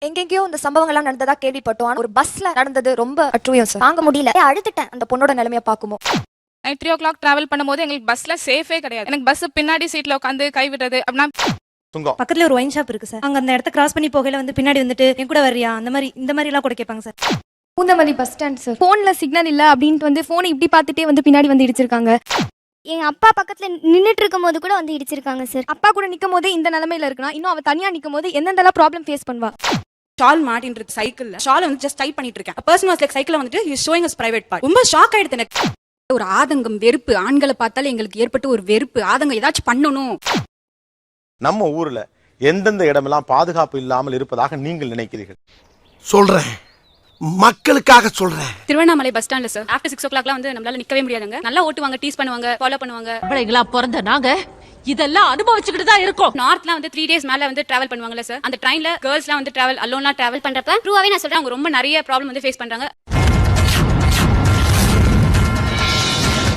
எங்கெங்கயோ இந்த சம்பவங்கள்லாம் நடந்ததா கேள்விப்பட்டோம். ஆனா ஒரு பஸ்ல நடந்தது ரொம்ப அட்ரூயம் சார். தாங்க முடியல. அழுதுட்டேன் அந்த பொண்ணோட நிலைமைய பாக்கும்போது. நைட் 3 o'clock டிராவல் பண்ணும்போது எங்களுக்கு பஸ்ல சேஃபே கிடையாது. எனக்கு பஸ் பின்னாடி சீட்ல உட்காந்து கை விடுறது அப்படின்னா பக்கத்துல ஒரு ஒயின் ஷாப் இருக்கு சார். அங்க அந்த இடத்த கிராஸ் பண்ணி போகையில வந்து பின்னாடி வந்துட்டு என் கூட வரியா அந்த மாதிரி இந்த மாதிரி எல்லாம் கூட கேட்பாங்க sir. Poonamallee bus stand sir. போன்ல சிக்னல் இல்ல அப்படின்ட்டு வந்து போனை இப்படி பார்த்துட்டே வந்து பின்னாடி வந்து இடிச்சிருக்காங்க. எங்க அப்பா பக்கத்துல நின்னுட்டு இருக்கும் போது கூட வந்து இடிச்சிருக்காங்க சார். அப்பா கூட நிக்கும் போது இந்த நிலைமையில இருக்குன்னா இன்னும் அவ தனியா நிக்கும் போது எந்தெந்தெல்லாம் ப்ராப்ளம் ஃபேஸ் பண்ணுவா. ஷால் மாட்டின்றது சைக்கிள்ல ஷால் வந்து ஜஸ்ட் டைப் பண்ணிட்டு இருக்கேன். பர்சன் வாஸ் லைக் சைக்கிள் வந்துட்டு he showing us private part. ரொம்ப ஷாக் ஆயிடுது எனக்கு. ஒரு ஆதங்கம், வெறுப்பு, ஆண்களை பார்த்தாலே எங்களுக்கு ஏற்பட்டு ஒரு வெறுப்பு, ஆதங்கம், ஏதாச்சும் பண்ணணும். நம்ம ஊர்ல எந்தெந்த இடமெல்லாம் பாதுகாப்பு இல்லாமல் இருப்பதாக நீங்கள் நினைக்கிறீர்கள்? சொல்றேன், மக்களுக்காக சொல்றேன். திருவண்ணாமலை பஸ் ஸ்டாண்ட்ல சார் ஆஃப்டர் 6 o'clockலாம் வந்து நம்மளால நிக்கவே முடியாதுங்க. நல்லா ஓட்டுவாங்க, டீஸ் பண்ணுவாங்க, ஃபாலோ பண்ணுவாங்க. பிள்ளைங்களா பிறந்த நாங்க இதெல்லாம் அனுபவிச்சுக்கிட்டு தான் இருக்கோம். நார்த்லாம் வந்து 3 days மேல வந்து டிராவல் பண்ணுவாங்கல்ல சார். அந்த ட்ரெயின்ல கேர்ள்ஸ்லாம் வந்து டிராவல் அலோன்லாம் டிராவல் பண்றப்ப ட்ரூவாவே நான் சொல்றேன் அவங்க ரொம்ப நிறைய ப்ராப்ளம் வந்து ஃபேஸ் பண்றாங்க.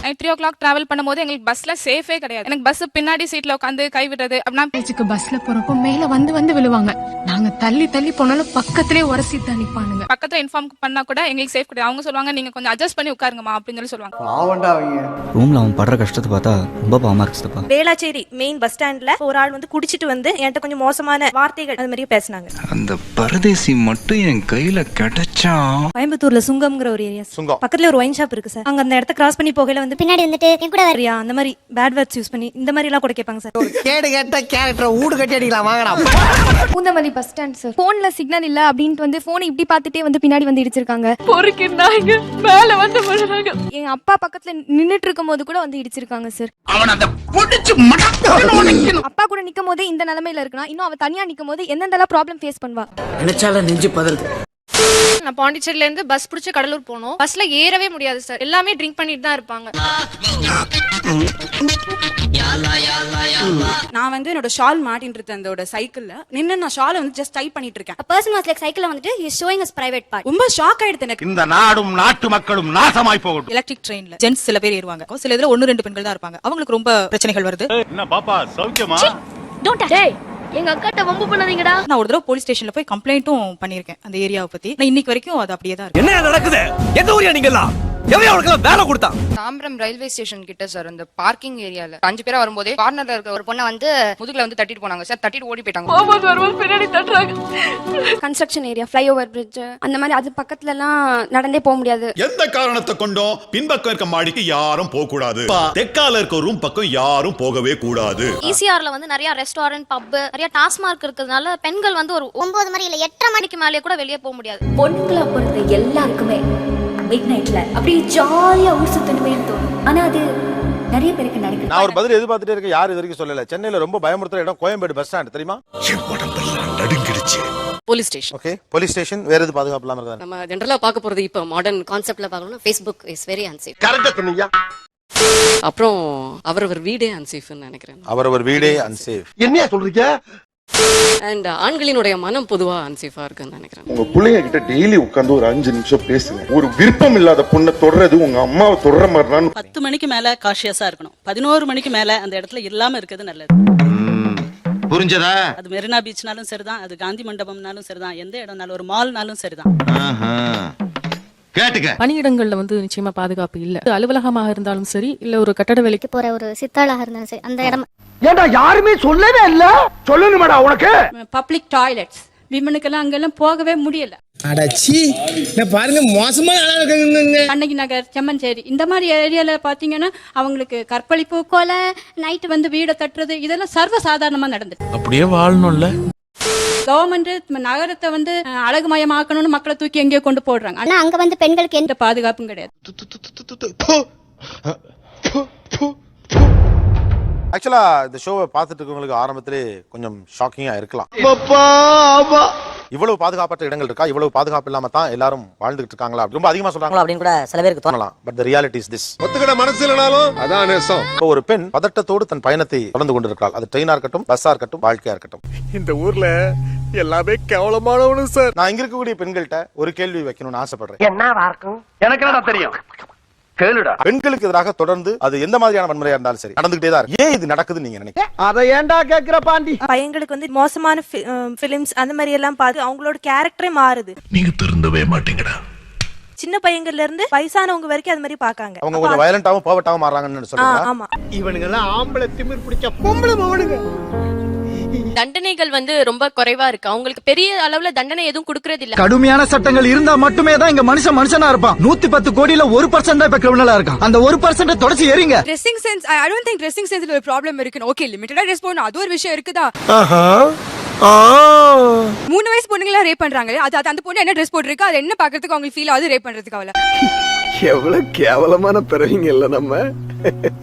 நைட் 3 o'clock டிராவல் பண்ணும்போது எங்களுக்கு பஸ்ல சேஃபே கிடையாது. எனக்கு பஸ் பின்னாடி சீட்ல உட்காந்து கை விடுறது அப்படின்னா பஸ்ல போறப்போ மேல வந்து விழுவாங்க. நாங்க தள்ளி தள்ளி போனாலும் பக்கத்திலே உரசி தான் நிப்பானுங்க. பக்கத்துல இன்ஃபார்ம் பண்ணா கூட எங்களுக்கு சேஃப் கிடையாது. அவங்க சொல்லுவாங்க நீங்க கொஞ்சம் அட்ஜஸ்ட் பண்ணி உட்காருங்கம்மா அப்படின்னு சொல்லி சொல்லுவாங்க. ரூம்ல அவன் படுற கஷ்டத்தை பார்த்தா ரொம்ப பாவமா இருக்குப்பா. வேளாச்சேரி மெயின் பஸ் ஸ்டாண்ட்ல ஒரு ஆள் வந்து குடிச்சிட்டு வந்து என்கிட்ட கொஞ்சம் மோசமான வார்த்தைகள் அது மாதிரி பேசினாங்க. அந்த பரதேசி மட்டும் என் கையில கிடைச்சா. கோயம்புத்தூர்ல சுங்கம்ங்கிற ஒரு ஏரியா சுங்கம். பக்கத்துல ஒரு ஒயின் ஷாப் இருக்கு சார். அங்க அந்த இடத்த கிராஸ் பண்ணி போகையில வந்து பின்னாடி வந்துட்டு என் கூட வரியா அந்த மாதிரி பேட் வேர்ட்ஸ் யூஸ் பண்ணி இந்த மாதிரி எல்லாம் கூட கேட்பாங்க சார். கேடு கேட்ட கேரக்டர் ஊடு கட்டி அடிக்கலாம் வாங்கடா. Poonamallee bus stand sir. போன்ல சிக்னல் இல்ல அப்படின்ட்டு வந்து போனை இப்படி பார்த்துட்டே வந்து பின்னாடி வந்து இடிச்சிருக்காங்க. பொறுக்கினாங்க மேல வந்து விழுறாங்க. எங்க அப்பா பக்கத்துல நின்னுட்டு இருக்கும் போது கூட வந்து இடிச்சிருக்காங்க சார். அவன் அந்த புடிச்சு மடக்கணும். அப்பா கூட நிக்கும் போது இந்த நிலைமையில இருக்குன்னா இன்னும் அவ தனியா நிக்கும் போது எந்தெந்தெல்லாம் ப்ராப்ளம் ஃபேஸ் பண்ணுவா. நினைச்சால நெஞ்சு பதல். நான் பாண்டிச்சேரியில இருந்து பஸ் பிடிச்சு கடலூர் போனோம். பஸ்ல ஏறவே முடியாது சார். எல்லாமே ட்ரிங்க் பண்ணிட்டு தான் இருப்பாங்க. நான் வந்து என்னோட ஷால் மாட்டின்றது அந்த சைக்கிள்ல நின்னு நான் ஷாலை வந்து ஜஸ்ட் டைப் பண்ணிட்டு இருக்கேன். பர்சன் வாஸ் லைக் சைக்கிள் வந்துட்டு he showing us private part. ரொம்ப ஷாக் ஆயிடுது எனக்கு. இந்த நாடும் நாட்டு மக்களும் நாசமாய் போகட்டும். எலக்ட்ரிக் ட்ரெயின்ல ஜென்ட்ஸ் சில பேர் ஏறுவாங்க, சில இதுல 1-2 பெண்கள் தான் இருப்பாங்க. அவங்களுக்கு ரொம்ப பிரச்சனைகள் வருது. என்ன பாப்பா சௌக்கியமா? டோன்ட் டேய் எங்க அக்காட்ட வம்பு பண்ணாதீங்கடா. நான் ஒரு தடவை போலீஸ் ஸ்டேஷன்ல போய் கம்ப்ளைண்ட்டும் பண்ணிருக்கேன் அந்த ஏரியாவை பத்தி. நான் இன்னைக்கு வரைக்கும் அது அப்படியே தான் இருக்கு. என்ன நடக்குது? எந்த ஊரியா நீங்கலாம்? எவன் அவங்களுக்கு வேலை கொடுத்தா? தாம்பரம் ரயில்வே ஸ்டேஷன் கிட்ட சார் அந்த பார்க்கிங் ஏரியால 5 பேரா வரும்போதே கார்னர்ல இருக்க ஒரு பொண்ணை வந்து முதுகுல வந்து தட்டிட்டு போனாங்க சார். தட்டிட்டு ஓடி போயிட்டாங்க. வரும்போது பின்னாடி தட்டுறாங்க. கன்ஸ்ட்ரக்ஷன் ஏரியா, ஃப்ளைஓவர் பிரிட்ஜ் அந்த மாதிரி அது பக்கத்துல எல்லாம் நடந்தே போக முடியாது. எந்த காரணத்தை கொண்டும் பின்பக்கம் இருக்க மாடிக்கு யாரும் போக கூடாது. தெற்கால இருக்க ரூம் பக்கம் யாரும் போகவே கூடாது. ஈசிஆர்ல வந்து நிறைய ரெஸ்டாரண்ட், பப், நிறைய டாஸ்மார்க் இருக்கிறதுனால பெண்கள் வந்து ஒரு 9 மணி இல்ல 8:30 மணிக்கு மேலே கூட வெளியே போக முடியாது. பொண்ணுங்களா பொறுத்த எல்லாருக்குமே மிட் நைட்ல அப்படியே ஜாலியா ஊர் சுத்தணுமே தோணும். ஆனா அது நிறைய பேருக்கு நடக்குது. நான் ஒரு பதில் எதிர்பார்த்துட்டே இருக்கேன். யாரும் இது வரைக்கும் சொல்லல. சென்னையில ரொம்ப பயமுறுத்துற இடம் கோயம்பேடு பஸ் ஸ்டாண்ட் தெரியுமா? உடம்பெல்லாம் நடுங்கிடுச்சு. Police station. Okay, police station. வேற எது பாதுகாப்பு இல்லாம இருக்கா? நம்ம ஜெனரலா பார்க்க போறது இப்ப மாடர்ன் கான்செப்ட்ல பார்க்கணும்னா Facebook இஸ் வெரி அன்சேஃப். கரெக்ட்டா சொன்னீங்க. அப்புறம் அவரவர் வீடே அன்சேஃப்னு நினைக்கிறேன். அவரவர் வீடே அன்சேஃப். என்னையா சொல்றீங்க? அண்ட் ஆண்களினுடைய மனம் பொதுவா அன்சேஃபா இருக்குன்னு நினைக்கிறேன். உங்க பிள்ளைங்க கிட்ட டெய்லி உட்கார்ந்து ஒரு 5 நிமிஷம் பேசுங்க. ஒரு விருப்பம் இல்லாத பொண்ணை தொடர்றது உங்க அம்மாவை தொடர மாதிரிதான். 10 மணிக்கு மேல காஷியஸா இருக்கணும். 11 மணிக்கு மேல அந்த இடத்துல இல்லாம இருக்கிறது நல்லது. புரிஞ்சதா? அது மெரினா பீச்னாலும் சரிதான், அது காந்தி மண்டபம்னாலும் சரிதான், எந்த இடம்னாலும் ஒரு மால்னாலும் சரிதான். கேட்டுக்க. பணியிடங்கள்ல வந்து நிச்சயமா பாதுகாப்பு இல்ல. அலுவலகமாக இருந்தாலும் சரி இல்ல ஒரு கட்டட வேலைக்கு போற ஒரு சித்தாளாக இருந்தாலும் சரி அந்த இடம். ஏண்டா யாருமே சொல்லவே இல்ல? சொல்லணுமாடா உனக்கு? பப்ளிக் டாய்லெட்ஸ் விமனுக்கெல்லாம் அங்கெல்லாம் போகவே முடியல. அடச்சி நான் பாருங்க மோசமா கண்ணகி நகர், செம்மஞ்சேரி இந்த மாதிரி ஏரியால பாத்தீங்கன்னா அவங்களுக்கு கற்பழிப்பு, கொலை, நைட்டு வந்து வீடை தட்டுறது இதெல்லாம் சர்வ சாதாரணமா நடந்துட்டு. அப்படியே வாழணும்ல. கவர்மெண்ட் நகரத்தை வந்து அழகுமயமாக்கணும்னு மக்களை தூக்கி எங்கேயோ கொண்டு போடுறாங்க. ஆனா அங்க வந்து பெண்களுக்கு எந்த பாதுகாப்பும் கிடையாது. ஆக்சுவலா இந்த ஷோவை பார்த்துட்டு இருக்கவங்களுக்கு ஆரம்பத்திலே கொஞ்சம் ஷாக்கிங்கா இருக்கலாம். இவ்வளவு பாதுகாப்பற்ற இடங்கள் இருக்கா, இவ்வளவு பாதுகாப்பு இல்லாம தான் எல்லாரும் வாழ்ந்துட்டு இருக்காங்களா, ரொம்ப அதிகமா சொல்றாங்களா அப்படின்னு கூட சில பேருக்கு தோணலாம். But the reality is this. ஒத்துக்கிட மனசு இல்லனாலும் அதான் நேசம். இப்போ ஒரு பெண் பதட்டத்தோடு தன் பயணத்தை தொடர்ந்து கொண்டிருக்கிறாள். அது ட்ரெயினா இருக்கட்டும், பஸ்ஸா இருக்கட்டும், வாழ்க்கையா இருக்கட்டும். இந்த ஊர்ல எல்லாமே கேவலமானவனு சார். நான் இங்க இருக்கக்கூடிய பெண்கள்கிட்ட ஒரு கேள்வி வைக்கணும்னு ஆசைப்படுறேன். என்ன இருக்கும்? எனக்கு என்ன தெரியும்? கேளுடா. பெண்களுக்கு எதிராக தொடர்ந்து அது எந்த மாதிரியான வன்முறையா இருந்தாலும் சரி நடந்துகிட்டே தான் இருக்கு. ஏன் இது நடக்குதுன்னு நீங்க நினைக்கிறீங்க? அதை ஏன்டா கேக்குற பாண்டி? பையங்களுக்கு வந்து மோசமான பிலிம்ஸ் அந்த மாதிரி எல்லாம் பார்த்து அவங்களோட கேரக்டரே மாறுது. நீங்க திருந்தவே மாட்டீங்கடா. சின்ன பையங்கள்ல இருந்து வயசானவங்க வரைக்கும் அது மாதிரி பாக்காங்க. அவங்க கொஞ்சம் வயலண்டாவும் பர்வர்ட்டாவும் மாறாங்கன்னு சொல்றீங்க. ஆமா, இவனுங்க எல்லாம் ஆம்பளை திமிர் பிடிச்ச பொம்பளை மவனுங்க. தண்டனைகள் வந்து ரொம்ப குறைவா இருக்கு. அவங்களுக்கு பெரிய அளவுல தண்டனை எதுவும் கொடுக்கறது இல்ல. கடுமையான சட்டங்கள் இருந்தா மட்டுமே தான் இங்க மனுஷனா இருப்பான். 110 கோடியில 1% தான் இப்ப கிரிமினலா இருக்கான். அந்த 1% தொடச்சி எறிங்க. Dressing sense, I don't think dressing சென்ஸ்ல ஒரு ப்ராப்ளம் இருக்கு. ஓகே, லிமிட்டடா ட்ரெஸ் போடணும், அது ஒரு விஷயம் இருக்குதா. 3 வயசு பொண்ணுங்களா ரேப் பண்றாங்க. அது அந்த பொண்ணு என்ன ட்ரெஸ் போட்டுருக்கு, அது என்ன பாக்குறதுக்கு அவங்களுக்கு ஃபீல் ஆகுது, ரேப் பண்றதுக்கு அவள. எவ்வளவு கேவலமான பிறவிங்க இல்ல நம்ம.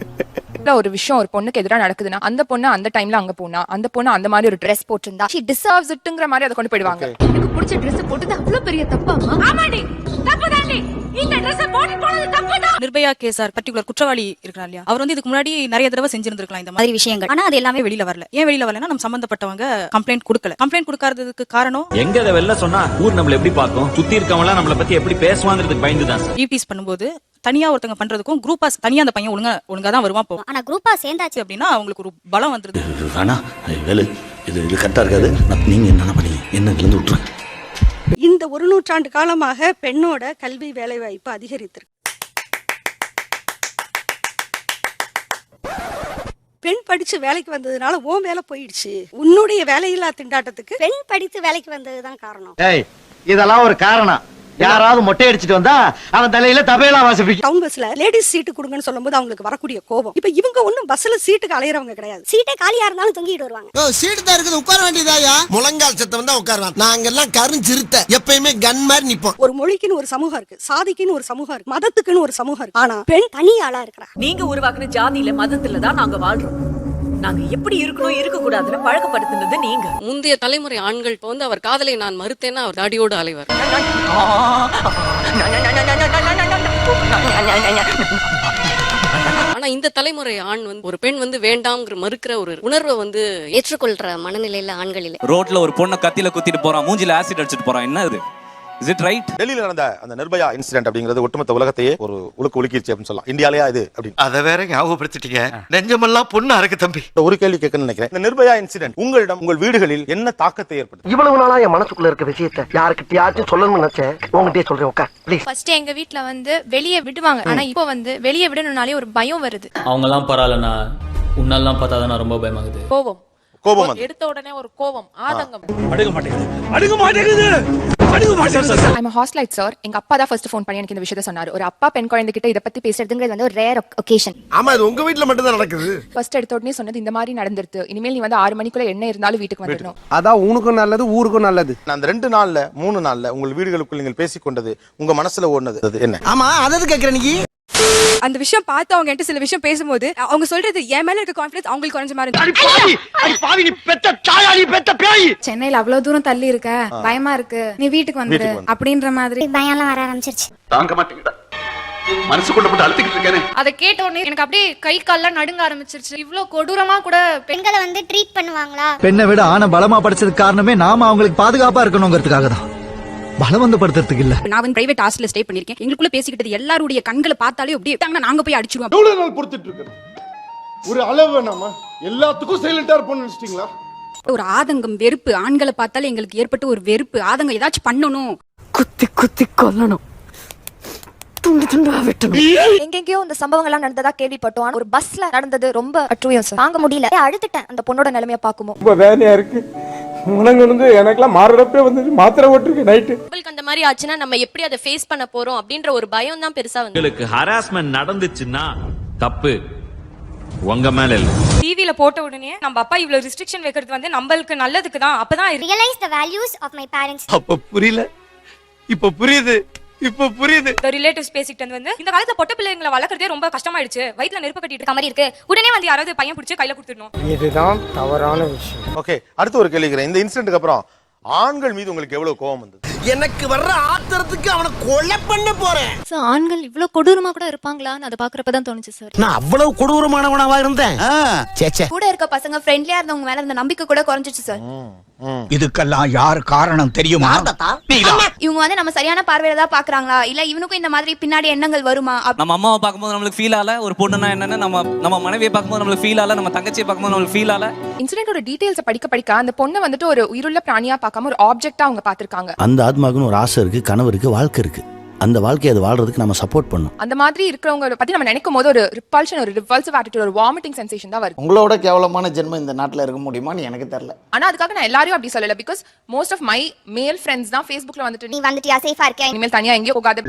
ஒரு விஷயம் ஒரு பொண்ணுக்கு எதிராக நடக்குதுன்னா அந்த பொண்ணு அந்த டைம்ல அங்க போனா அந்த பொண்ணு அந்த மாதிரி ஒரு ட்ரெஸ் போட்டிருந்தா she deserves itங்கிற மாதிரி அதை கொண்டு போயிடுவாங்க. எனக்கு பிடிச்ச ட்ரெஸ் போட்டது அவ்வளவு பெரிய தப்பாமா? ஆமாடி, தப்புதாண்டி. இந்த ட்ரெஸ் போட்டு போனது தப்புதான். நிர்பயா கேஸார் பர்టిక్యులர் குற்றவாளி இருக்கார் இல்லையா, அவர் வந்து இதுக்கு முன்னாடி நிறைய தடவை செஞ்சிருந்திருக்கலாம் இந்த மாதிரி விஷயங்கள். ஆனா அது எல்லாமே வெளியில வரல. ஏன் வெளியில வரலன்னா நம்ம சம்பந்தப்பட்டவங்க கம்ப்ளைண்ட் கொடுக்கல. கம்ப்ளைண்ட் கொடுக்காததுக்கு காரணம் எங்க அதை வெளில சொன்னா ஊர் நம்மள எப்படி பார்க்கும், சுத்தி இருக்கவங்க நம்மள பத்தி எப்படி பேசுவாங்கிறதுக்கு பயந்துதான். ஈவ்டீஸ் பண்ணும்போது தனியா ஒருத்தங்க பண்றதுக்கும் குரூப்பா தனியா அந்த பையன் ஒழுங்கா தான் வருவான் போகும். ஆனா குரூப்பா சேர்ந்தாச்சு அப்படின்னா அவங்களுக்கு ஒரு பலம் வந்துருது. ஆனா இது கரெக்டா இருக்காது. நீங்க என்ன பண்ணீங்க, என்ன கிளந்து விட்டுருங்க. இந்த 1 நூற்றாண்டு காலமாக பெண்ணோட கல்வி வேலை வாய்ப்பு அதிகரித்திருக்கு. பெண் படிச்சு வேலைக்கு வந்ததுனால உன் வேலை போயிடுச்சு. உன்னுடைய வேலையில்லா திண்டாட்டத்துக்கு பெண் படித்து வேலைக்கு வந்ததுதான் காரணம். இதெல்லாம் ஒரு காரணம். யாராவது மொட்டை அடிச்சிட்டு வந்தா அவன் தலையில தபேலா வாசிப்பிக்கும். டவுன் பஸ்ல லேடிஸ் சீட்டு கொடுங்கன்னு சொல்லும்போது அவங்களுக்கு வரக்கூடிய கோபம். இப்ப இவங்க ஒண்ணும் பஸ்ல சீட்டுக்கு அலையறவங்க கிடையாது. சீட்டே காலியா இருந்தாலும் தொங்கிட்டு வருவாங்க. சீட்டு தான் இருக்குது, உட்கார வேண்டியதாயா. முழங்கால் சத்தம் தான் உட்காருவான். நாங்க எல்லாம் கருஞ்சிருத்த எப்பயுமே கன் மாதிரி நிப்போம். ஒரு மொழிக்குன்னு ஒரு சமூகம் இருக்கு, சாதிக்குன்னு ஒரு சமூகம் இருக்கு, மதத்துக்குன்னு ஒரு சமூகம் இருக்கு. ஆனா பெண் தனி ஆளா இருக்கிறா. நீங்க உருவாக்குன ஜாதியில மதத்துல தான் நாங்க வாழ்றோம். நாங்க எப்படி இருக்கணும் இருக்க கூடாதுன்னு பழக்கப்படுத்துனது நீங்க. முந்தைய தலைமுறை ஆண்கள் வந்து அவர் காதலை நான் மறுத்தேன்னா அவர் தாடியோடு அலைவார். ஆனா இந்த தலைமுறை ஆண் வந்து ஒரு பெண் வந்து வேண்டாம்ங்கிற மறுக்கிற ஒரு உணர்வை வந்து ஏற்றுக்கொள்ற மனநிலையில ஆண்கள் இல்ல. ரோட்ல ஒரு பொண்ணை கத்தியில குத்திட்டு போறான், மூஞ்சில ஆசிட் அடிச்சிட்டு போறான். என்ன இது? Is it right? டெல்லியில நடந்த அந்த நிர்பயா இன்சிடென்ட் அப்படிங்கிறது ஒட்டுமொத்த உலகத்தையே ஒரு உலுக்கிருச்சு அப்படின்னு சொல்லலாம். இந்தியாலயா இது அப்படின்னு அத வேற ஞாபகப்படுத்திட்டீங்க. நெஞ்சமெல்லாம் பொண்ணு அறக்கு தம்பி. ஒரு கேள்வி கேட்கணும்னு நினைக்கிறேன். இந்த நிர்பயா இன்சிடென்ட் உங்களிடம் உங்கள் வீடுகளில் என்ன தாக்கத்தை ஏற்படுத்தும்? இவ்வளவு நாளா என் மனசுக்குள்ள இருக்க விஷயத்தை யாருக்கிட்டயாச்சும் சொல்லணும்னு நினைச்சேன். உங்ககிட்டயே சொல்றேன், உட்கார் ப்ளீஸ். ஃபர்ஸ்ட் எங்க வீட்ல வந்து வெளியே விடுவாங்க. ஆனா இப்போ வந்து வெளியே விடணும்னாலே ஒரு பயம் வருது. அவங்க எல்லாம் பரவாயில்லனா உன்னெல்லாம் பார்த்தாதான் ரொம்ப பயமாகுது. கோபம் எடுத்த உடனே ஒரு கோபம், ஆதங்கம். I'm a hostelite sir. எங்க அப்பா தான் ஃபர்ஸ்ட் ஃபோன் பண்ணி எனக்கு இந்த விஷயத்தை சொன்னாரு. ஒரு அப்பா பெண் குழந்தை கிட்ட இத பத்தி பேசுறதுங்கிறது வந்து ஒரு ரேர் ஒகேஷன். ஆமா, இது உங்க வீட்ல மட்டும் தான் நடக்குது. ஃபர்ஸ்ட் எடுத்த உடனே சொன்னது இந்த மாதிரி நடந்துருது, இனிமேல் நீ வந்து 6 மணிக்குள்ள என்ன இருந்தாலும் வீட்டுக்கு வந்துடணும். அதான் உனக்கும் நல்லது, ஊருக்கும் நல்லது. அந்த 2 நாள்ல 3 நாள்ல உங்கள் வீடுகளுக்குள் நீங்கள் பேசிக்கொண்டது உங்க மனசுல ஓடுனது என்ன? ஆமா, அதாவது கேக்குற நீ அந்த விஷயம் பார்த்து அவங்க என்கிட்ட சில விஷயம் பேசும்போது அவங்க சொல்றது என் மேல இருக்க கான்ஃபிடன்ஸ் அவங்களுக்கு குறைஞ்ச மாதிரி இருந்துச்சு. சென்னையில அவ்வளவு தூரம் தள்ளி இருக்க, பயமா இருக்கு, நீ வீட்டுக்கு வந்துரு அப்படின்ற மாதிரி பயம் எல்லாம் வர ஆரம்பிச்சிருச்சு. தாங்க மாட்டீங்கடா, மனசுக்குள்ள போட்டு அழுத்திக்கிட்டு இருக்கேனே. அதை கேட்ட உடனே எனக்கு அப்படியே கை கால்லாம் நடுங்க ஆரம்பிச்சிருச்சு. இவ்ளோ கொடூரமா கூட பெண்களை வந்து ட்ரீட் பண்ணுவாங்களா? பெண்ணை விட ஆன பலமா படிச்சதுக்கு காரணமே நாம அவங்களுக்கு பாதுகாப்பா இருக்கணுங்கிறதுக்காக தான், பலவந்தப்படுத்துறதுக்கு இல்ல. நான் வந்து பிரைவேட் ஹாஸ்டல்ல ஸ்டே பண்ணிருக்கேன். எங்களுக்குள்ள பேசிக்கிட்டது எல்லாருடைய கண்களை பார்த்தாலே அப்படியே நாங்க போய் அடிச்சிடுவோம். எவ்வளவு நாள் பொறுத்துட்டு இருக்கு? ஒரு அளவு நாம எல்லாத்துக்கும் சைலண்டா இருப்போம்னு நினைச்சிட்டீங்களா? ஒரு ஆதங்கம், வெறுப்பு, ஆண்களை பார்த்தாலே எங்களுக்கு ஏற்பட்ட ஒரு வெறுப்பு, ஆதங்கம். ஏதாச்சும் பண்ணணும், குத்தி குத்தி கொல்லணும், துண்டு துண்டா வெட்டணும். எங்கெங்கயோ இந்த சம்பவங்கள்லாம் நடந்ததா கேள்விப்பட்டோம். ஆனா ஒரு பஸ்ல நடந்தது ரொம்ப அட்ரூயம் சார். தாங்க முடியல, அழுதுட்டேன் அந்த பொண்ணோட நிலைமைய பாக்கும்போது. ரொம்ப வேலையா இருக்கு. உனக்கு வந்து எனக்கெல்லாம் மாறுறப்பே வந்து மாத்திரை ஓட்டிருக்கு நைட்டு. உங்களுக்கு அந்த மாதிரி ஆச்சுன்னா நம்ம எப்படி அதை ஃபேஸ் பண்ண போறோம் அப்படின்ற ஒரு பயம் தான் பெருசா வந்து. உங்களுக்கு ஹராஸ்மென்ட் நடந்துச்சுன்னா தப்பு உங்க மேல இல்ல. டிவில போட்ட உடனே நம்ம அப்பா இவ்வளவு ரெஸ்ட்ரிக்ஷன் வைக்கிறது வந்து நம்மளுக்கு நல்லதுக்கு தான். அப்பதான் realize the values of my parents. அப்ப புரியல, இப்ப புரியுது. ரிலேட்டிவ்ஸ் பேசிட்டு வந்து இந்த காலத்துல பொட்ட பிள்ளைங்களை வளர்க்கறதே ரொம்ப கஷ்டமாயிடுச்சு, வயித்துல நெருப்பு கட்டிட்டு இருக்க மாதிரி இருக்கு, உடனே வந்து யாராவது பையன் பிடிச்சு கையில கொடுத்துடணும். இதுதான் தவறான விஷயம். ஓகே, அடுத்து ஒரு கேள்வி கேக்குறேன். இந்த இன்சிடென்ட்க்கு அப்புறம் ஆண்கள் மீது உங்களுக்கு எவ்வளவு கோபம் வந்தது? எனக்கு வர்ற ஆத்திரத்துக்கு அவனை கொலை பண்ண போறேன். சார் ஆண்கள் இவ்வளவு கொடூரமா கூட இருப்பாங்களான்னு அதை பாக்குறப்பதான் தோணுச்சு சார். நான் அவ்வளவு கொடூரமானவனாவா இருந்தேன்? சேச்சே. கூட இருக்க பசங்க ஃப்ரெண்ட்லியா இருந்தவங்க மேல அந்த நம்பிக்கை கூட குறைஞ்சிச்சு சார். இதுக்கெல்லாம் யார் காரணம் தெரியுமா? இவங்க வந்து நம்ம சரியான பார்வையில தான் பாக்குறாங்களா இல்ல இவனுக்கும் இந்த மாதிரி பின்னாடி எண்ணங்கள் வருமா? நம்ம அம்மாவை பார்க்கும்போது நம்மளுக்கு ஃபீல் ஆல, ஒரு பொண்ணுனா என்னன்னு நம்ம மனைவியை பார்க்கும்போது நம்மளுக்கு ஃபீல் ஆல, நம்ம தங்கச்சியை பார்க்கும்போது நம்மளுக்கு ஃபீல் ஆல. இன்சிடென்ட்டோட டீடைல்ஸ் படிக்க அந்த பொண்ணை வந்துட்டு ஒரு உயிருள்ள பிராணியா பார்க்காம ஒரு ஆப்ஜெக்ட்டா அவங்க பாத்திருக்காங்க. அந்த ஆத்மாக்குன்னு ஒரு ஆசை இருக்கு, கனவு இருக்கு, வாழ்க்கை இருக்கு. அந்த வாழ்க்கையை அது வாழ்றதுக்கு நம்ம சப்போர்ட் பண்ணணும். அந்த மாதிரி இருக்கிறவங்க பத்தி நம்ம நினைக்கும் போது ஒரு ரிப்பல்ஷன், ஒரு ரிவல்சிவ் ஆட்டிட்யூட், ஒரு வாமிட்டிங் சென்சேஷன் தான் வருது. உங்களோட கேவலமான ஜென்மம் இந்த நாட்டுல இருக்க முடியுமான்னு எனக்கு தெரியல. ஆனா அதுக்காக நான் எல்லாரையும் அப்படி சொல்லல. Because most of my male friends தான் Facebookல வந்துட்டு நீ வந்துட்டியா சேஃபா இருக்க இனிமேல் தனியா எங்கேயும் போகாத.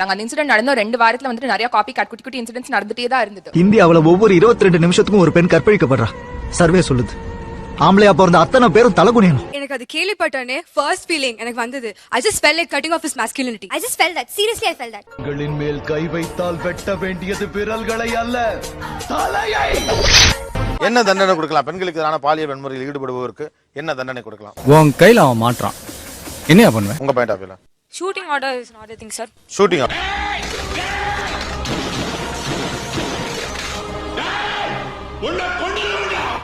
அந்த இன்சிடென்ட் நடந்த 2 வாரத்துல வந்துட்டு நிறைய காப்பி காட் குட்டி இன்சிடென்ட்ஸ் நடந்துட்டே தான் இருந்தது. இந்தியாவுல ஒவ்வொரு 22 நிமிஷத்துக்கும் ஒரு பெண் கற்பழிக்கப்படுறா. சர்வே சொல்லுது. ஆம்பளையா பிறந்த அத்தனை பேரும் தலகுனியணும். எனக்கு அது கேள்விப்பட்டனே ஃபர்ஸ்ட் ஃபீலிங் எனக்கு வந்தது. I just felt like cutting off his masculinity. I just felt that. Seriously, I felt that. உங்களின் மேல் கை வைத்தால் வெட்ட வேண்டியது விரல்களை அல்ல, தலையை. என்ன தண்டனை கொடுக்கலாம்? பெண்களுக்கு எதிரான பாலியல் வன்முறையில் ஈடுபடுபவருக்கு என்ன தண்டனை கொடுக்கலாம்? உன் கையில அவன் மாட்டான், என்னையா பண்ணுவேன்? உங்க பாயிண்ட் ஆஃப் வியூல Shooting order is not a thing, sir. Shooting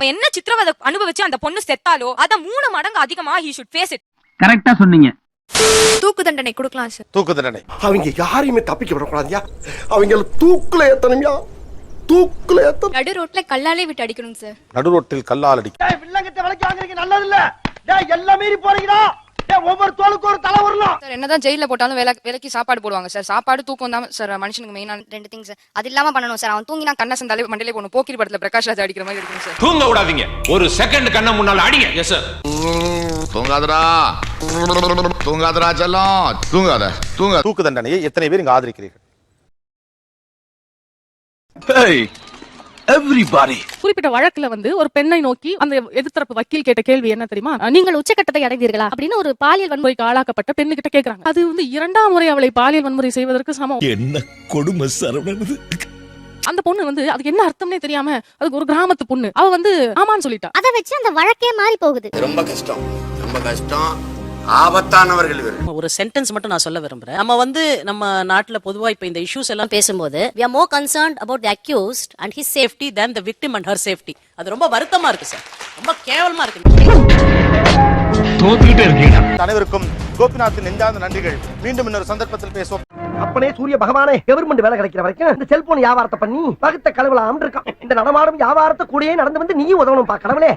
என்ன சித்திரவதை அனுபவிச்சு அந்த பொண்ணு செத்தாலோ அத 3 மடங்கு அதிகமா he should face it. கரெக்டா சொன்னீங்க. தூக்கு தண்டனை கொடுக்கலாம் சார். தூக்கு தண்டனை. அவங்க யாரையுமே தப்பிக்க விடக்கூடாதுயா. அவங்க தூக்குல ஏத்தணும்யா, தூக்குல ஏத்தணும். நடு ரோட்ல கல்லாலே விட்டு அடிக்கணும் சார். நடு ரோட்டில் கல்லால் அடி. வில்லங்கத்தை விலைக்கு வாங்குறீங்க, நல்லது இல்ல. டேய் எல்லாம் மீறி போறீங்கடா. டேய் ஒவ்வொரு தோளுக்கு ஒரு தலை வரணும். சார் என்னதான் ஜெயில போட்டாலும் விலைக்கு சாப்பாடு போடுவாங்க சார். சாப்பாடு தூக்கம் தான் சார் மனுஷனுக்கு மெயினான 2 திங்ஸ். அது இல்லாம பண்ணணும் சார். அவன் தூங்கினா கண்ணை சந்தாலே மண்டையில போணும். போக்கிரி படத்துல பிரகாஷ் ராஜ் அடிக்கிற மாதிரி அடிக்கணும் சார். தூங்க விடாதீங்க, ஒரு செகண்ட் கண்ண முன்னால அடிங்க. Yes sir. தூங்காதடா, தூங்காதடா செல்லம், தூங்காத, தூங்க. தூக்கு தண்டனையை எத்தனை பேர் இங்க ஆதரிக்கிறீர்கள்? எவ்ரிபாடி. குறிப்பிட்ட வழக்குல வந்து ஒரு பெண்ணை நோக்கி அந்த எதிர்த்தரப்பு வக்கீல் கேட்ட கேள்வி என்ன தெரியுமா? நீங்கள் உச்சக்கட்டத்தை அடைந்தீர்களா அப்படின்னு ஒரு பாலியல் வன்முறைக்கு ஆளாக்கப்பட்ட பெண்ணு கிட்ட கேக்குறாங்க. அது வந்து 2ஆம் முறை அவளை பாலியல் வன்முறை செய்வதற்கு சமம். என்ன கொடுமை சரவணன். அந்த பொண்ணு வந்து அதுக்கு என்ன அர்த்தம்னே தெரியாம, அதுக்கு ஒரு கிராமத்து பொண்ணு, அவ வந்து ஆமான்னு சொல்லிட்டா. அதை வச்சு அந்த வழக்கே மாறி போகுது. ரொம்ப கஷ்டம், ரொம்ப கஷ்டம். ஆபத்தானவர்கள் இவர்கள். ஒரு சென்டென்ஸ் மட்டும் நான் சொல்ல விரும்புறேன். நம்ம வந்து நம்ம நாட்டுல பொதுவா இப்ப இந்த இஷ்யூஸ் எல்லாம் பேசும்போது we are more concerned about the accused and his safety than the victim and her safety. அது ரொம்ப வருத்தமா இருக்கு சார், ரொம்ப கேவலமா இருக்கு. தோத்துக்கிட்டே இருக்கீங்க. அனைவருக்கும் கோபிநாத்தின் நெஞ்சார்ந்த நன்றிகள். மீண்டும் இன்னொரு சந்தர்ப்பத்தில் பேசுவோம். அப்பனே சூரிய பகவானே, கவர்மெண்ட் வேலை கிடைக்கிற வரைக்கும் இந்த செல்போன் வியாபாரத்தை பண்ணி பகுத்த கலவலாம் இருக்கான். இந்த நடமாடும் வியாபாரத்தை கூடயே நடந்து வந்து நீ உதவணும் பா கடவுளே.